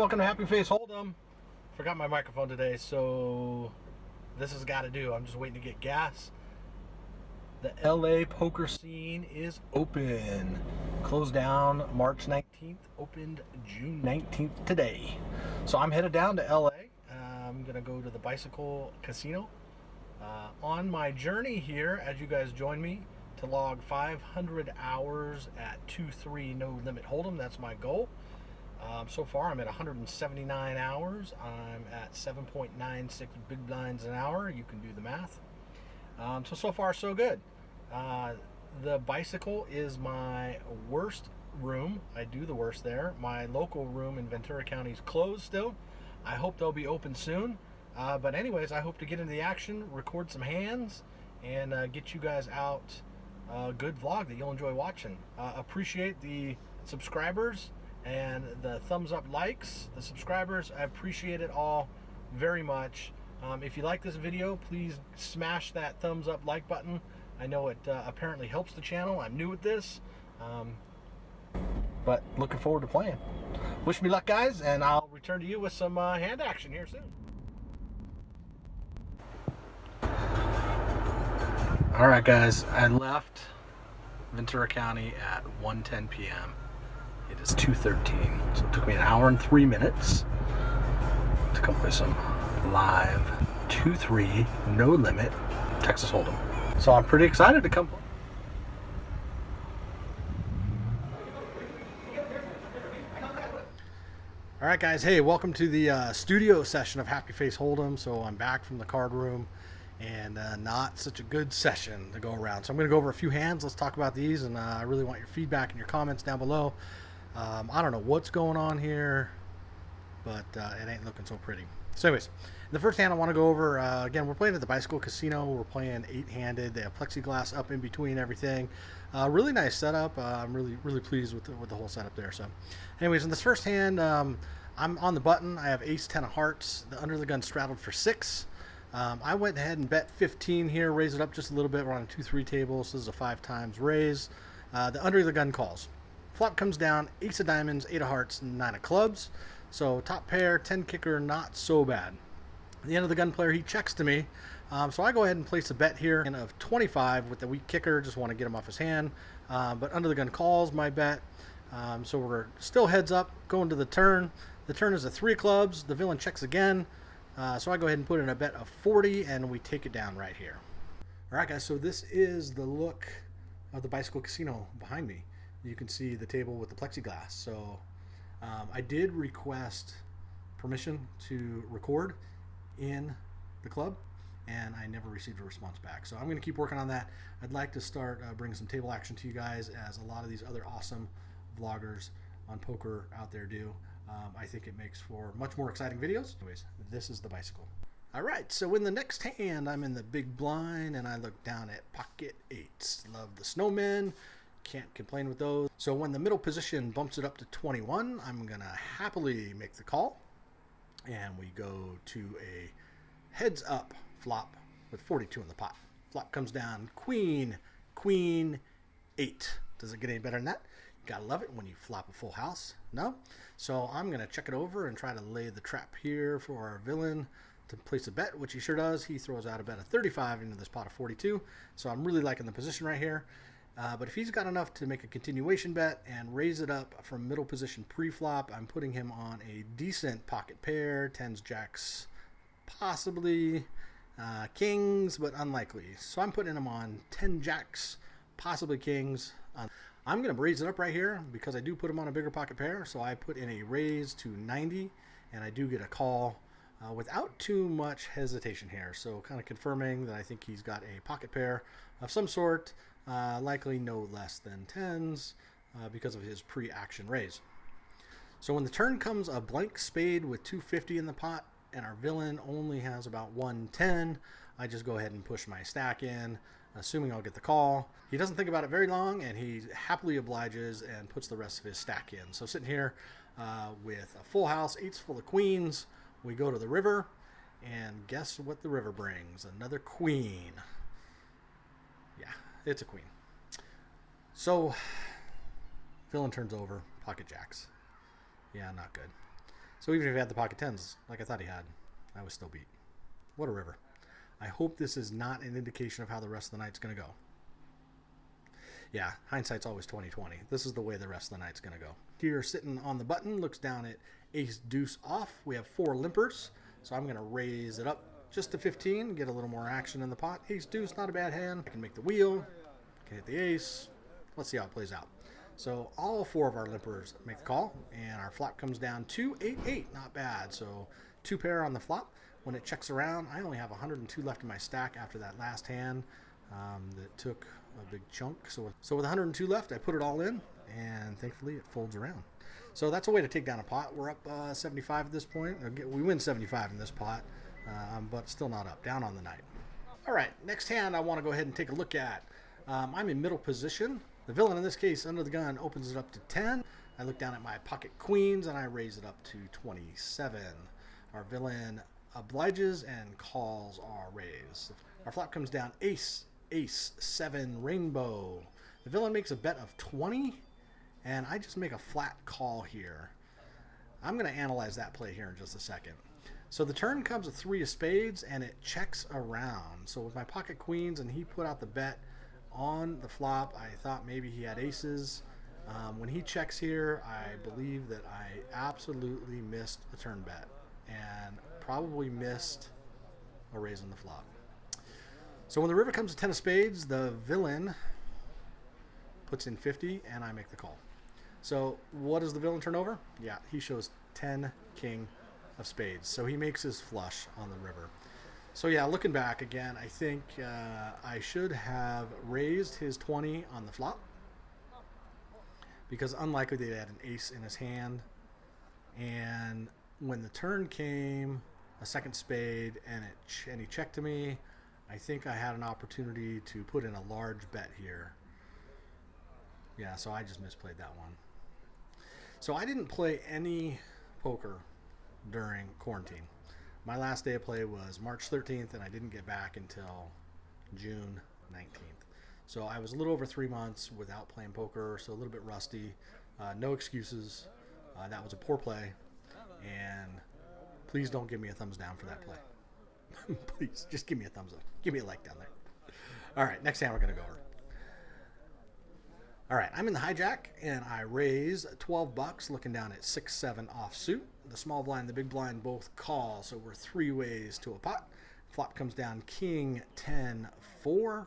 welcome to Happy Face Holdem. Forgot my microphone today, so this has got to do. I'm just waiting to get gas. The LA poker scene is open. Closed down March 19th, opened June 19th today. So I'm headed down to LA. I'm going to go to the Bicycle Casino. On my journey here, as you guys join me, to log 500 hours at 2-3 no limit Holdem. That's my goal. So far I'm at 179 hours. I'm at 7.96 big blinds an hour. You can do the math. So far so good. The Bicycle is my worst room. I do the worst there. My local room in Ventura County is closed still. I hope they'll be open soon. But anyways, I hope to get into the action, record some hands, and get you guys out a good vlog that you'll enjoy watching. Appreciate the subscribers and the thumbs up likes. The subscribers, I appreciate it all very much. If you like this video, please smash that thumbs up like button. I know it apparently helps the channel. I'm new at this, but looking forward to playing. Wish me luck, guys, and I'll return to you with some hand action here soon. All right, guys, I left Ventura County at 1:10 p.m. It is 2:13, so it took me an hour and 3 minutes to come play some live 2-3 no limit Texas Holdem. So I'm pretty excited to come play. All right, guys. Hey, welcome to the studio session of Happy Face Holdem. So I'm back from the card room, and not such a good session to go around. So I'm going to go over a few hands. Let's talk about these, and I really want your feedback and your comments down below. I don't know what's going on here, but it ain't looking so pretty. So anyways, the first hand I want to go over, again, we're playing at the Bicycle Casino. We're playing 8-handed. They have plexiglass up in between everything. Really nice setup. I'm really pleased with the whole setup there. So anyways, in this first hand, I'm on the button. I have ace-10 of hearts. The under the gun straddled for 6. I went ahead and bet 15 here, raise it up just a little bit. We're on a 2-3 table, so this is a 5 times raise. The under the gun calls. Flop comes down, ace of diamonds, 8 of hearts, 9 of clubs. So top pair, 10 kicker, not so bad. The end of the gun player, he checks to me. So I go ahead and place a bet here of 25 with the weak kicker. Just want to get him off his hand. But under the gun calls my bet. So we're still heads up, going to the turn. The turn is a 3 clubs. The villain checks again. So I go ahead and put in a bet of 40, and we take it down right here. All right, guys, so this is the look of the Bicycle Casino behind me. You can see the table with the plexiglass. So I did request permission to record in the club, and I never received a response back. So I'm going to keep working on that. I'd like to start bringing some table action to you guys, as a lot of these other awesome vloggers on poker out there do. I think it makes for much more exciting videos. Anyways, this is the Bicycle. All right, so in the next hand, I'm in the big blind, and I look down at pocket 8s. Love the snowmen. Can't complain with those. So when the middle position bumps it up to 21, I'm going to happily make the call. And we go to a heads up flop with 42 in the pot. Flop comes down, queen, queen, 8. Does it get any better than that? You gotta love it when you flop a full house. No? So I'm gonna check it over and try to lay the trap here for our villain to place a bet, which he sure does. He throws out a bet of 35 into this pot of 42. So I'm really liking the position right here. But if he's got enough to make a continuation bet and raise it up from middle position pre-flop, I'm putting him on a decent pocket pair, 10s, jacks, possibly kings, but unlikely. So I'm putting him on 10 jacks, possibly kings. I'm going to raise it up right here because I do put him on a bigger pocket pair. So I put in a raise to 90, and I do get a call without too much hesitation here. So kind of confirming that I think he's got a pocket pair of some sort. Likely no less than 10s because of his pre-action raise. So when the turn comes a blank spade with 250 in the pot, and our villain only has about 110, I just go ahead and push my stack in, assuming I'll get the call. He doesn't think about it very long, and he happily obliges and puts the rest of his stack in. So sitting here with a full house, 8s full of queens, we go to the river, and guess what the river brings? Another queen. Yeah, it's a queen. So villain turns over, pocket jacks. Yeah, not good. So even if he had the pocket tens, like I thought he had, I was still beat. What a river. I hope this is not an indication of how the rest of the night's going to go. Yeah, hindsight's always 20/20. This is the way the rest of the night's going to go. Here, sitting on the button, looks down at ace deuce off. We have 4 limpers, so I'm going to raise it up just to 15, get a little more action in the pot. Ace deuce, not a bad hand. I can make the wheel, can hit the ace. Let's see how it plays out. So all 4 of our limpers make the call, and our flop comes down to 8-8. Not bad. So 2 pair on the flop. When it checks around, I only have 102 left in my stack after that last hand that took a big chunk. So with 102 left, I put it all in, and thankfully it folds around. So that's a way to take down a pot. We're up 75 at this point. We win 75 in this pot, but still not up. Down on the night. All right, next hand I want to go ahead and take a look at. I'm in middle position. The villain in this case, under the gun, opens it up to 10. I look down at my pocket queens and I raise it up to 27. Our villain obliges and calls our raise. Our flop comes down ace, ace, 7, rainbow. The villain makes a bet of 20, and I just make a flat call here. I'm going to analyze that play here in just a second. So the turn comes a 3 of spades, and it checks around. So with my pocket queens, and he put out the bet on the flop, I thought maybe he had aces. When he checks here, I believe that I absolutely missed a turn bet and probably missed a raise on the flop. So when the river comes to 10 of spades, the villain puts in 50 and I make the call. So what does the villain turn over? Yeah, he shows 10 king of spades. So he makes his flush on the river. So yeah, looking back again, I think I should have raised his 20 on the flop, because unlikely that he had an ace in his hand. And when the turn came, a second spade, and he checked to me, I think I had an opportunity to put in a large bet here. Yeah, so I just misplayed that one. So I didn't play any poker during quarantine. My last day of play was March 13th, and I didn't get back until June 19th. So I was a little over 3 months without playing poker, so a little bit rusty. No excuses. That was a poor play, and please don't give me a thumbs down for that play. Please, just give me a thumbs up. Give me a like down there. All right, next hand we're going to go over. All right, I'm in the hijack, and I raise $12, looking down at 6-7 offsuit. The small blind and the big blind both call, so we're 3 ways to a pot. Flop comes down king 10-4,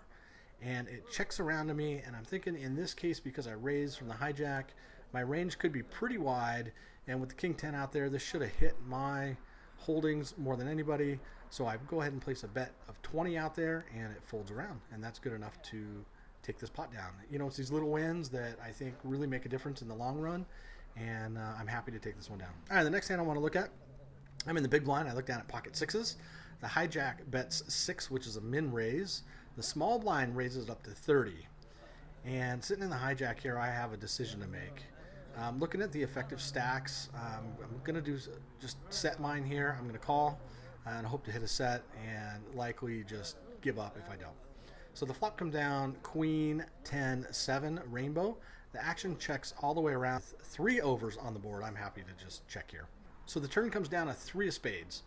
and it checks around to me, and I'm thinking in this case, because I raised from the hijack, my range could be pretty wide, and with the king 10 out there, this should have hit my holdings more than anybody. So I go ahead and place a bet of 20 out there, and it folds around, and that's good enough to take this pot down. You know, it's these little wins that I think really make a difference in the long run, and I'm happy to take this one down. All right, the next hand I want to look at, I'm in the big blind. I look down at pocket sixes. The hijack bets 6, which is a min raise. The small blind raises it up to 30. And sitting in the hijack here, I have a decision to make. Looking at the effective stacks, I'm going to do just set mine here. I'm going to call and hope to hit a set, and likely just give up if I don't. So the flop comes down queen 10-7 rainbow. The action checks all the way around. 3 overs on the board. I'm happy to just check here. So the turn comes down a 3 of spades.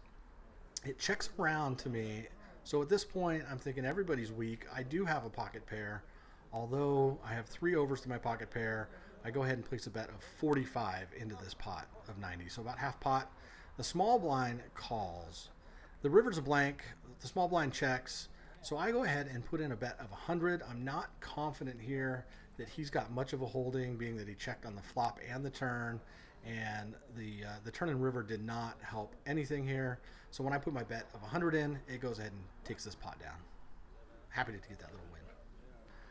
It checks around to me. So at this point, I'm thinking everybody's weak. I do have a pocket pair. Although I have 3 overs to my pocket pair, I go ahead and place a bet of 45 into this pot of 90. So about half pot. The small blind calls. The river's a blank. The small blind checks. So I go ahead and put in a bet of 100. I'm not confident here that he's got much of a holding, being that he checked on the flop and the turn, and the turn and river did not help anything here. So when I put my bet of 100 in, it goes ahead and takes this pot down. Happy to get that little win.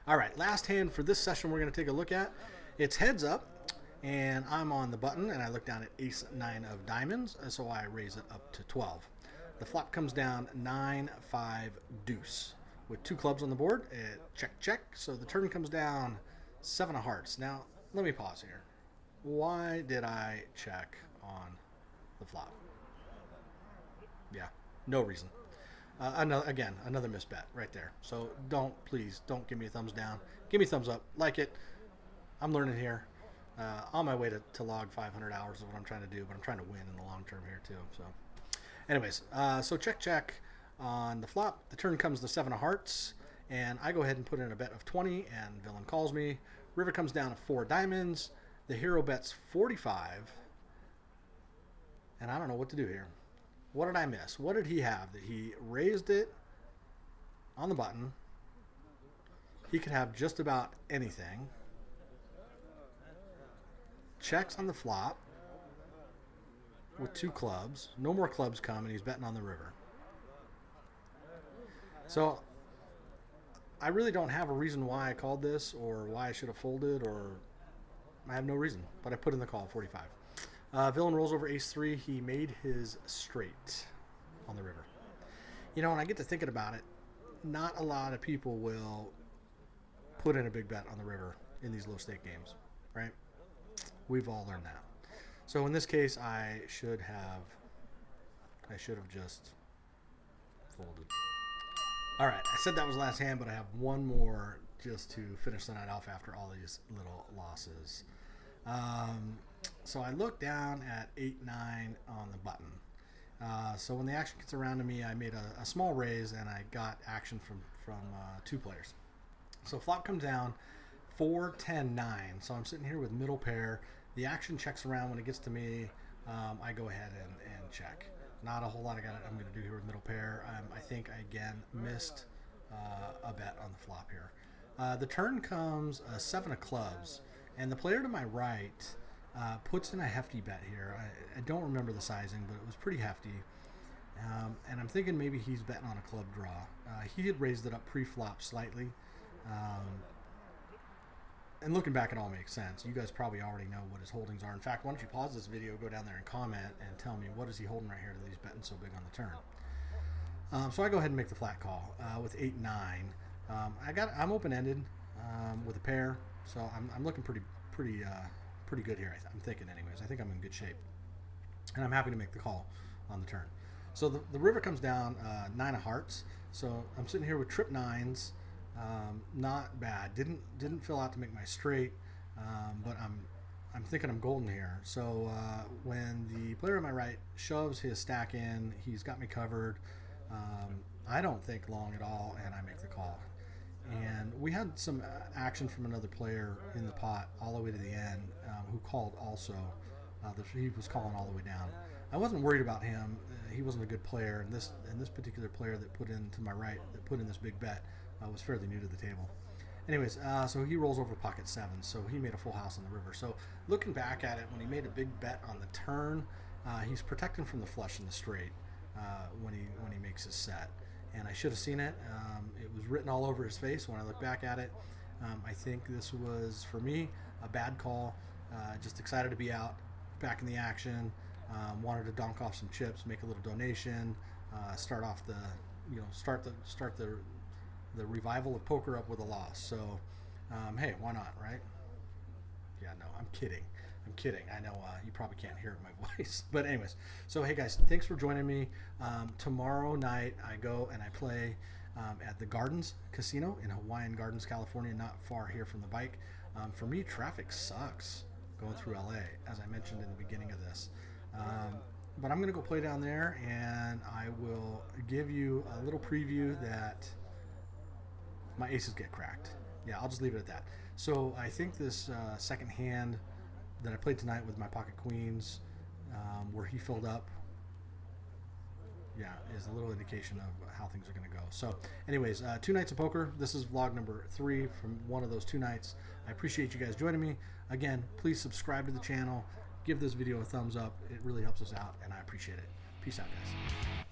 All right, last hand for this session we're going to take a look at. It's heads up, and I'm on the button, and I look down at ace 9 of diamonds, so I raise it up to 12. The flop comes down 9-5 deuce. With 2 clubs on the board, it check, check. So the turn comes down 7 of hearts. Now, let me pause here. Why did I check on the flop? Yeah, no reason. Another misbet right there. So please don't give me a thumbs down. Give me a thumbs up. Like it. I'm learning here. On my way to log 500 hours is what I'm trying to do, but I'm trying to win in the long term here too. So, anyways, so check on the flop. The turn comes the 7 of hearts, and I go ahead and put in a bet of 20, and villain calls me. River comes down to 4 diamonds. The hero bets 45, and I don't know what to do here. What did I miss? What did he have? That he raised it on the button. He could have just about anything. Checks on the flop with 2 clubs. No more clubs come, and he's betting on the river. So I really don't have a reason why I called this or why I should have folded, or I have no reason, but I put in the call, 45. Villain rolls over ace-3. He made his straight on the river. You know, when I get to thinking about it, not a lot of people will put in a big bet on the river in these low-stake games, right? We've all learned that. So in this case, I should have just folded. All right, I said that was last hand, but I have one more just to finish the night off after all these little losses. So I look down at 8-9 on the button. So when the action gets around to me, I made a small raise, and I got action from 2 players. So flop comes down 4-10-9. So I'm sitting here with middle pair. The action checks around. When it gets to me, I go ahead and check. Not a whole lot I'm going to do here with middle pair. I think I again missed a bet on the flop here. The turn comes 7 of clubs, and the player to my right puts in a hefty bet here. I don't remember the sizing, but it was pretty hefty. And I'm thinking maybe he's betting on a club draw. He had raised it up pre-flop slightly. And looking back, it all makes sense. You guys probably already know what his holdings are. In fact, why don't you pause this video, go down there and comment, and tell me what is he holding right here that he's betting so big on the turn. So I go ahead and make the flat call with 8-9. I'm open-ended with a pair, so I'm looking pretty good here. I'm thinking, anyways. I think I'm in good shape, and I'm happy to make the call on the turn. So the river comes down 9 of hearts. So I'm sitting here with trip 9s. Not bad. Didn't fill out to make my straight, but I'm thinking I'm golden here. So when the player on my right shoves his stack in, he's got me covered. I don't think long at all, and I make the call. And we had some action from another player in the pot all the way to the end, who called also. He was calling all the way down. I wasn't worried about him. He wasn't a good player, and this particular player that put in to my right, that put in this big bet, was fairly new to the table. Anyways, so he rolls over pocket 7, so he made a full house on the river. So looking back at it, when he made a big bet on the turn, he's protecting from the flush and the straight when he makes his set. And I should have seen it. It was written all over his face when I look back at it. I think this was, for me, a bad call. Just excited to be out, back in the action. Wanted to donk off some chips, make a little donation, start the revival of poker up with a loss. So, hey, why not, right? Yeah, no, I'm kidding. I know you probably can't hear it in my voice. But anyways, so hey guys, thanks for joining me. Tomorrow night I go and I play at the Gardens Casino in Hawaiian Gardens, California, not far here from the bike. For me, traffic sucks going through LA, as I mentioned in the beginning of this. But I'm going to go play down there, and I will give you a little preview that my aces get cracked. Yeah, I'll just leave it at that. So I think this second hand that I played tonight with my pocket queens, where he filled up, yeah, is a little indication of how things are going to go. So anyways, 2 nights of poker. This is vlog number 3 from one of those 2 nights. I appreciate you guys joining me. Again, please subscribe to the channel. Give this video a thumbs up. It really helps us out, and I appreciate it. Peace out, guys.